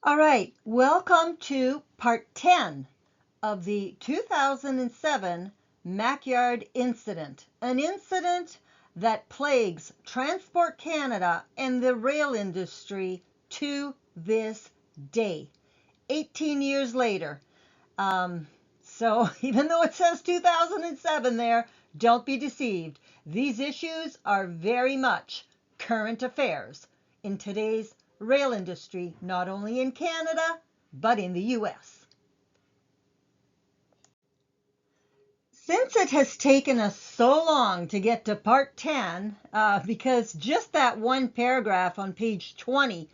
All right, welcome to part 10 of the 2007 Mackyard incident, an incident that plagues Transport Canada and the rail industry to this day, 18 years later. Um, so even though it says 2007 there, don't be deceived. These issues are very much current affairs in today's rail industry, not only in Canada, but in the US. Since it has taken us so long to get to part 10, because just that one paragraph on page 20,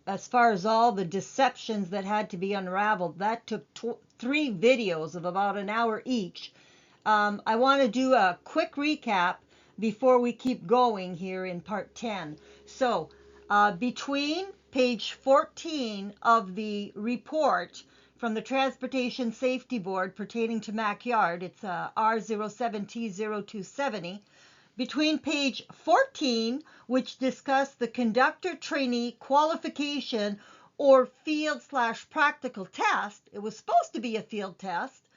as far as all the deceptions that had to be unraveled, that took 3 videos of about an hour each. I want to do a quick recap before we keep going here in part 10. So, between page 14 of the report from the Transportation Safety Board pertaining to Mackyard, it's R07T0270, between page 14, which discussed the conductor trainee qualification or field/practical test, it was supposed to be a field test,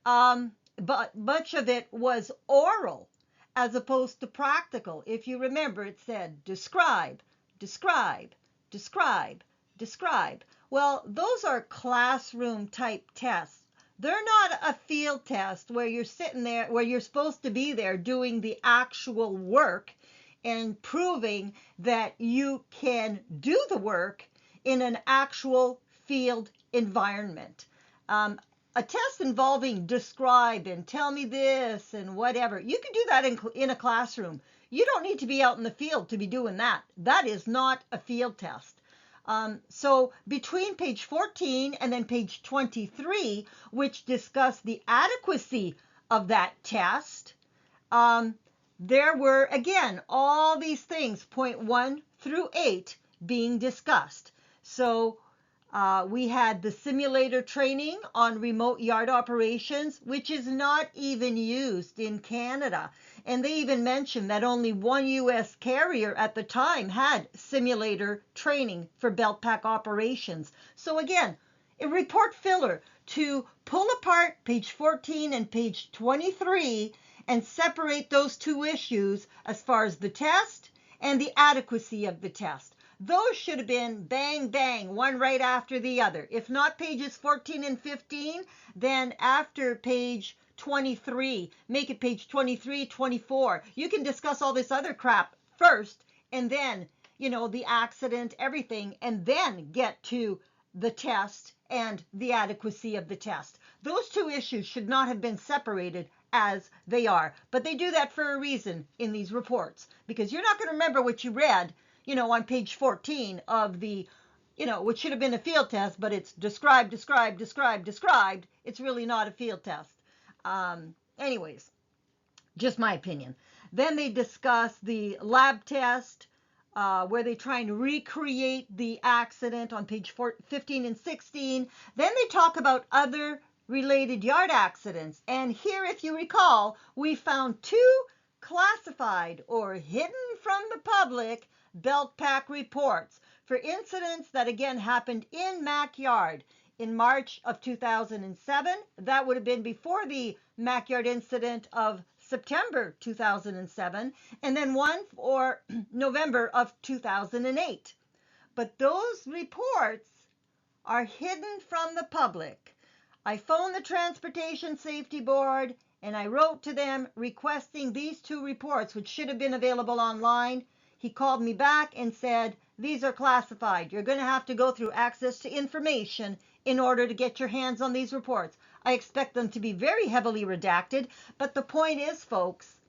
but much of it was oral as opposed to practical. If you remember, it said describe, describe, describe, describe. Well, those are classroom type tests. They're not a field test where you're sitting there, where you're supposed to be there doing the actual work and proving that you can do the work in an actual field environment. A test involving describe and tell me this and whatever, you can do that in a classroom. You don't need to be out in the field to be doing that. That is not a field test. So between page 14 and then page 23, which discuss the adequacy of that test, there were, again, all these things, point 1 through 8, being discussed. So we had the simulator training on remote yard operations, which is not even used in Canada. And they even mentioned that only one US carrier at the time had simulator training for belt pack operations. So again, a report filler to pull apart page 14 and page 23 and separate those two issues as far as the test and the adequacy of the test. Those should have been bang, bang, one right after the other. If not pages 14 and 15, then after page 23, make it page 23, 24. You can discuss all this other crap first, and then, the accident, everything, and then get to the test and the adequacy of the test. Those two issues should not have been separated as they are, but they do that for a reason in these reports, because you're not going to remember what you read on page 14 of the, which should have been a field test, but it's described, described, described, described. It's really not a field test. Anyways, just my opinion. Then they discuss the lab test, where they try and recreate the accident on page 15 and 16. Then they talk about other related yard accidents. And here, if you recall, we found 2 classified or hidden from the public belt pack reports for incidents that again happened in Mackyard in March of 2007. That would have been before the Mackyard incident of September 2007, and then one for November of 2008. But those reports are hidden from the public. I phoned the Transportation Safety Board and I wrote to them requesting these 2 reports, which should have been available online. He called me back and said, these are classified. You're going to have to go through access to information in order to get your hands on these reports. I expect them to be very heavily redacted, but the point is, folks,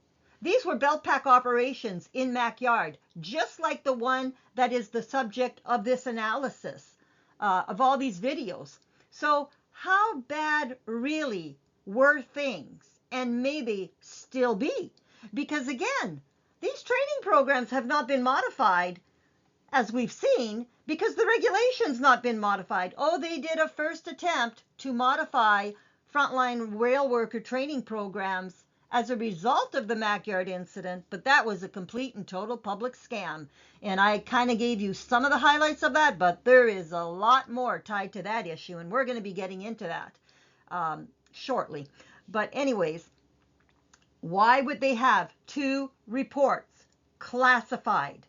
these were belt pack operations in Mackyard, just like the one that is the subject of this analysis, of all these videos. So how bad really were things, and maybe still be? Because again, these training programs have not been modified, as we've seen, because the regulation's not been modified. Oh, they did a first attempt to modify frontline rail worker training programs as a result of the Mackyard incident, but that was a complete and total public scam. And I kind of gave you some of the highlights of that, but there is a lot more tied to that issue, and we're going to be getting into that shortly. But anyways, why would they have two reports classified?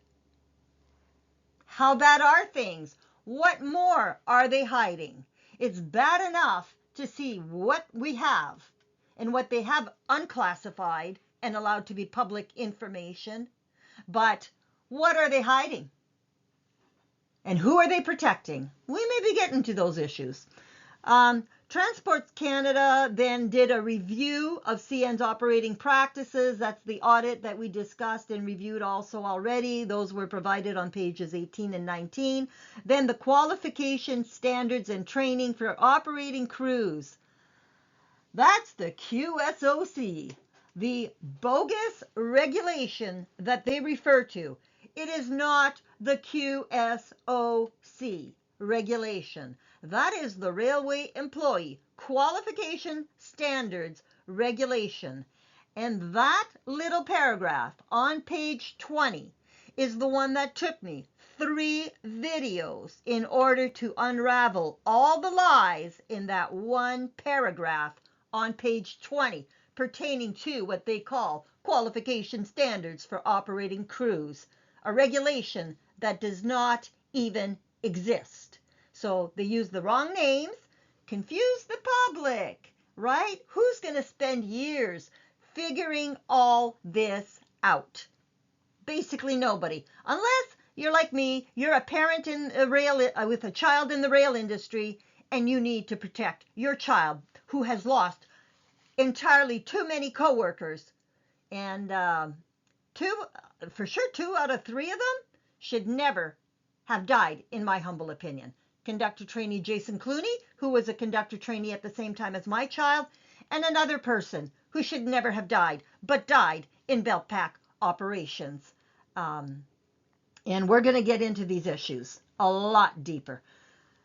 How bad are things? What more are they hiding? It's bad enough to see what we have and what they have unclassified and allowed to be public information. But what are they hiding? And who are they protecting? We may be getting to those issues. Transport Canada then did a review of CN's operating practices. That's the audit that we discussed and reviewed also already. Those were provided on pages 18 and 19. Then the qualification standards and training for operating crews. That's the QSOC, the bogus regulation that they refer to. It is not the QSOC regulation. That is the Railway Employee Qualification Standards Regulation. And that little paragraph on page 20 is the one that took me 3 videos in order to unravel all the lies in that one paragraph on page 20 pertaining to what they call qualification standards for operating crews, a regulation that does not even exist. So they use the wrong names, confuse the public, right? Who's going to spend years figuring all this out? Basically nobody. Unless you're like me, you're a parent in a rail with a child in the rail industry, and you need to protect your child who has lost entirely too many coworkers. And for sure 2 out of 3 of them should never have died, in my humble opinion. Conductor trainee Jason Clooney, who was a conductor trainee at the same time as my child, and another person who should never have died, but died in belt pack operations. And we're going to get into these issues a lot deeper.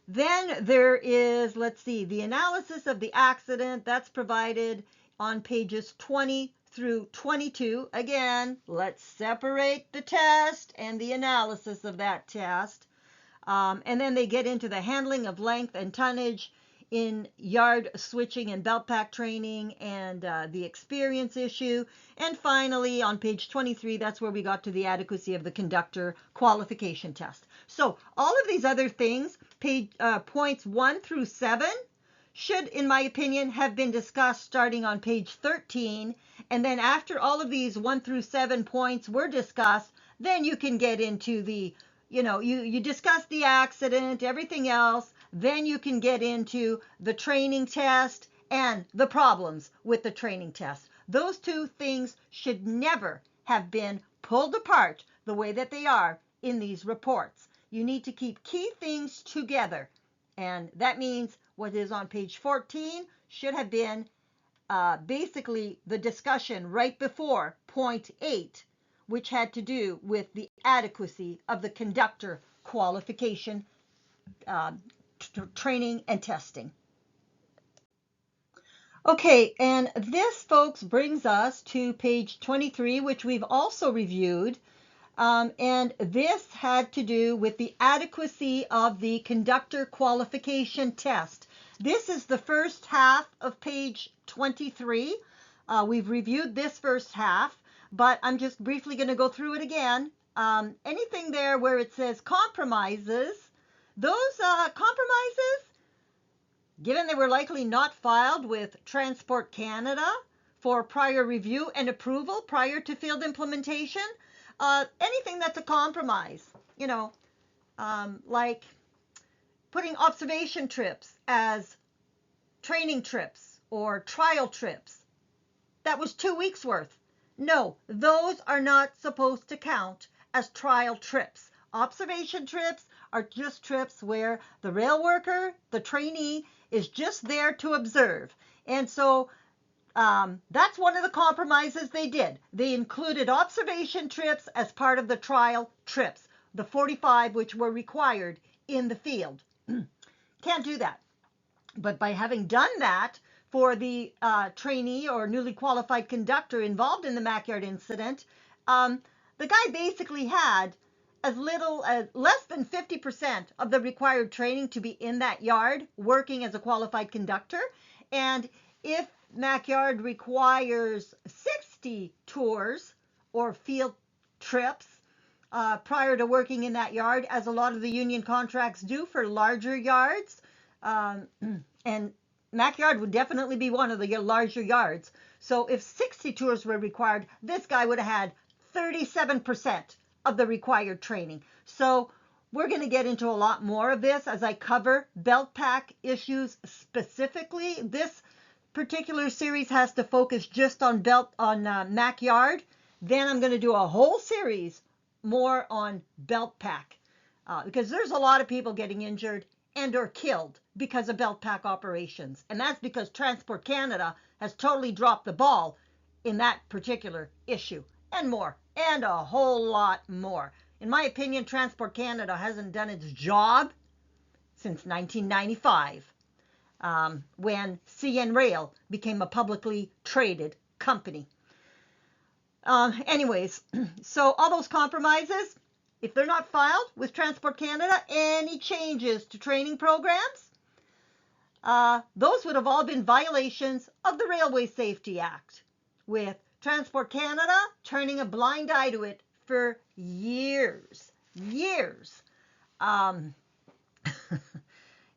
Then there is, let's see, the analysis of the accident. That's provided on pages 20 through 22. Again, let's separate the test and the analysis of that test. And then they get into the handling of length and tonnage in yard switching and belt pack training and the experience issue. And finally, on page 23, that's where we got to the adequacy of the conductor qualification test. So all of these other things, points 1 through 7, should, in my opinion, have been discussed starting on page 13. And then after all of these 1 through 7 points were discussed, then you can get into the you discuss the accident, everything else, then you can get into the training test and the problems with the training test. Those 2 things should never have been pulled apart the way that they are in these reports. You need to keep key things together. And that means what is on page 14 should have been basically the discussion right before point 8, which had to do with the adequacy of the conductor qualification training and testing. Okay, and this, folks, brings us to page 23, which we've also reviewed. And this had to do with the adequacy of the conductor qualification test. This is the first half of page 23. We've reviewed this first half, but I'm just briefly going to go through it again. Anything there where it says compromises, those compromises, given they were likely not filed with Transport Canada for prior review and approval prior to field implementation, anything that's a compromise, like putting observation trips as training trips or trial trips, that was 2 weeks worth. No, those are not supposed to count as trial trips. Observation trips are just trips where the rail worker, the trainee, is just there to observe. And so that's one of the compromises they did. They included observation trips as part of the trial trips, the 45 which were required in the field. Can't do that. But by having done that for the trainee or newly qualified conductor involved in the Mackyard incident, the guy basically had as little as less than 50% of the required training to be in that yard working as a qualified conductor. And if Mackyard requires 60 tours or field trips prior to working in that yard, as a lot of the union contracts do for larger yards, and Mackyard would definitely be one of the larger yards. So if 60 tours were required, this guy would have had 37% of the required training. So we're going to get into a lot more of this as I cover belt pack issues specifically. This particular series has to focus just on Mackyard. Then I'm going to do a whole series more on belt pack because there's a lot of people getting injured and or killed because of belt pack operations. And that's because Transport Canada has totally dropped the ball in that particular issue and more, and a whole lot more. In my opinion, Transport Canada hasn't done its job since 1995, when CN Rail became a publicly traded company. Anyways, so all those compromises, if they're not filed with Transport Canada, any changes to training programs, those would have all been violations of the Railway Safety Act, with Transport Canada turning a blind eye to it for years. And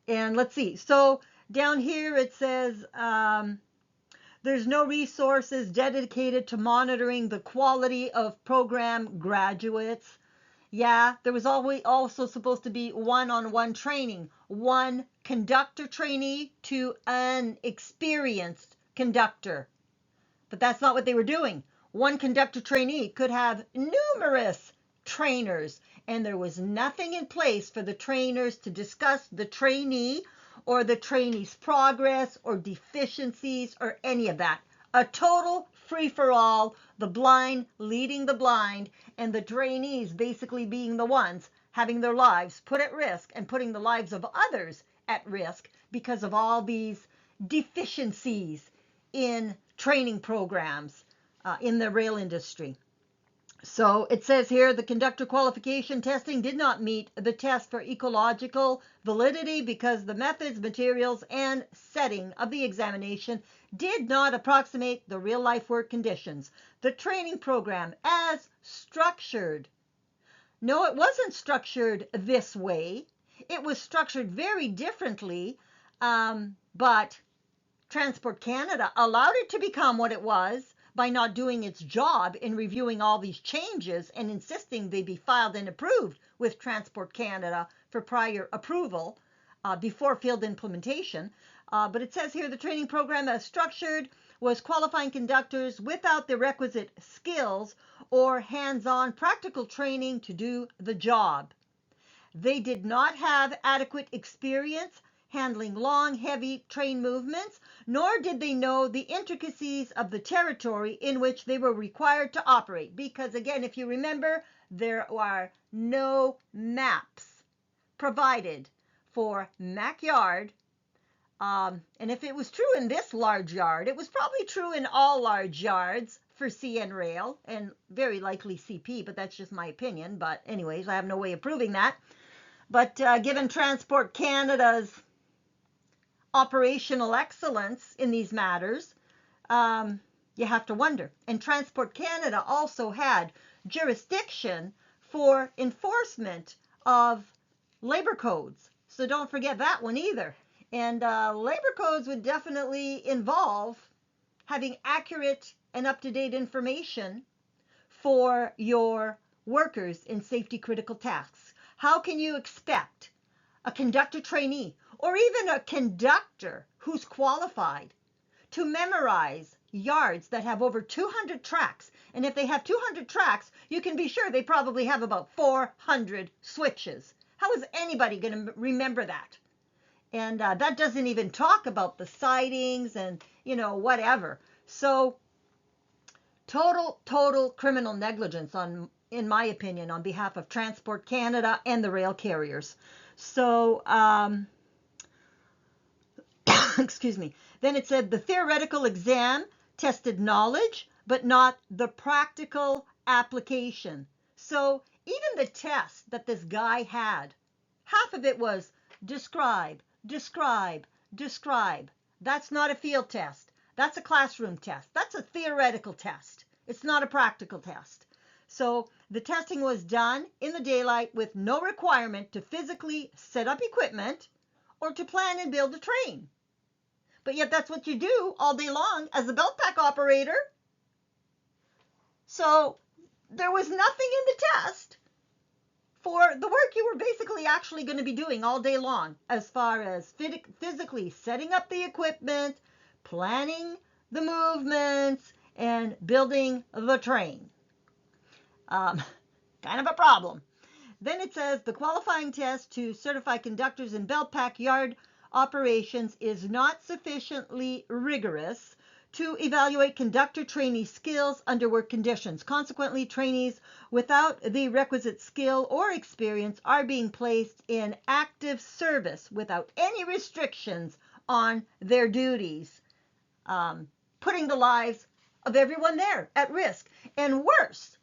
let's see. So down here it says there's no resources dedicated to monitoring the quality of program graduates. Yeah, there was always also supposed to be one-on-one training, one conductor trainee to an experienced conductor. But that's not what they were doing. One conductor trainee could have numerous trainers, and there was nothing in place for the trainers to discuss the trainee or the trainee's progress or deficiencies or any of that. A total free-for-all, the blind leading the blind, and the trainees basically being the ones having their lives put at risk and putting the lives of others at risk because of all these deficiencies in training programs in the rail industry. So it says here the conductor qualification testing did not meet the test for ecological validity because the methods, materials, and setting of the examination did not approximate the real life work conditions. The training program as structured. No, it wasn't structured this way. It was structured very differently, but Transport Canada allowed it to become what it was by not doing its job in reviewing all these changes and insisting they be filed and approved with Transport Canada for prior approval before field implementation. But it says here the training program as structured was qualifying conductors without the requisite skills or hands-on practical training to do the job. They did not have adequate experience handling long, heavy train movements, nor did they know the intricacies of the territory in which they were required to operate. Because again, if you remember, there are no maps provided for Mackyard. And if it was true in this large yard, it was probably true in all large yards for CN Rail and very likely CP, but that's just my opinion. But anyways, I have no way of proving that. But given Transport Canada's operational excellence in these matters, you have to wonder. And Transport Canada also had jurisdiction for enforcement of labor codes. So don't forget that one either. And labor codes would definitely involve having accurate and up-to-date information for your workers in safety critical tasks. How can you expect a conductor trainee or even a conductor who's qualified to memorize yards that have over 200 tracks? And if they have 200 tracks, you can be sure they probably have about 400 switches. How is anybody going to remember that? And that doesn't even talk about the sidings and, whatever. So total criminal negligence in my opinion, on behalf of Transport Canada and the rail carriers. So excuse me. Then it said the theoretical exam tested knowledge, but not the practical application. So even the test that this guy had, half of it was describe, describe, describe. That's not a field test. That's a classroom test. That's a theoretical test. It's not a practical test. So the testing was done in the daylight with no requirement to physically set up equipment or to plan and build a train. But yet that's what you do all day long as a belt pack operator. So there was nothing in the test for the work you were basically actually going to be doing all day long, as far as physically setting up the equipment, planning the movements, and building the train. Kind of a problem. Then it says the qualifying test to certify conductors in belt pack yard operations is not sufficiently rigorous to evaluate conductor trainee skills under work conditions. Consequently, trainees without the requisite skill or experience are being placed in active service without any restrictions on their duties, putting the lives of everyone there at risk. And worse,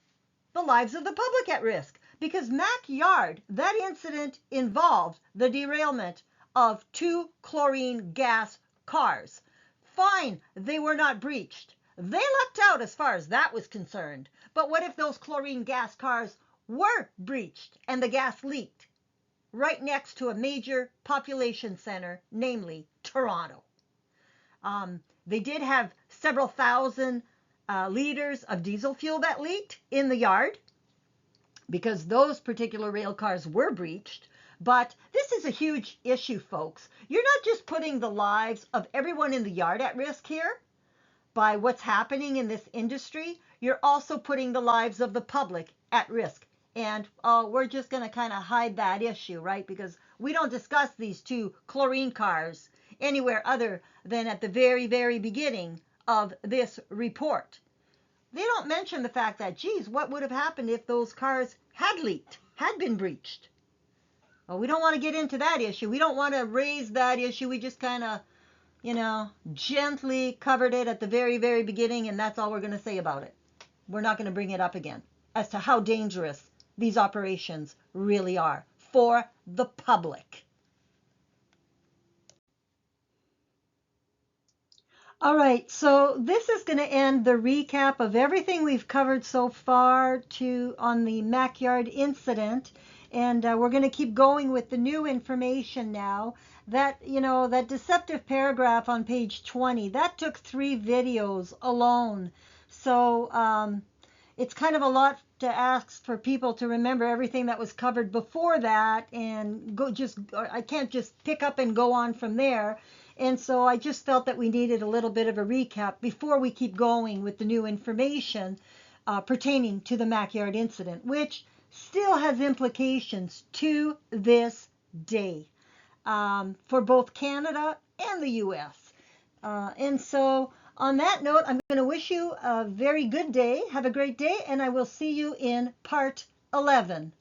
the lives of the public at risk. Because Mac Yard, that incident involved the derailment of 2 chlorine gas cars. Fine, they were not breached. They lucked out as far as that was concerned. But what if those chlorine gas cars were breached and the gas leaked right next to a major population center, namely Toronto? They did have several thousand liters of diesel fuel that leaked in the yard, because those particular rail cars were breached. But this is a huge issue, folks. You're not just putting the lives of everyone in the yard at risk here by what's happening in this industry. You're also putting the lives of the public at risk. And we're just going to kind of hide that issue, right? Because we don't discuss these 2 chlorine cars anywhere other than at the very, very beginning of this report. They don't mention the fact that, geez, what would have happened if those cars had leaked, had been breached? Well, we don't want to get into that issue. We don't want to raise that issue. We just kind of, gently covered it at the very, very beginning, and that's all we're going to say about it. We're not going to bring it up again as to how dangerous these operations really are for the public. All right, so this is going to end the recap of everything we've covered so far on the Mac Yard incident, and we're going to keep going with the new information now. That deceptive paragraph on page 20, that took 3 videos alone. So it's kind of a lot to ask for people to remember everything that was covered before that, and I can't just pick up and go on from there. And so I just felt that we needed a little bit of a recap before we keep going with the new information pertaining to the Mac Yard incident, which still has implications to this day for both Canada and the U.S. And so on that note, I'm going to wish you a very good day. Have a great day, and I will see you in part 11.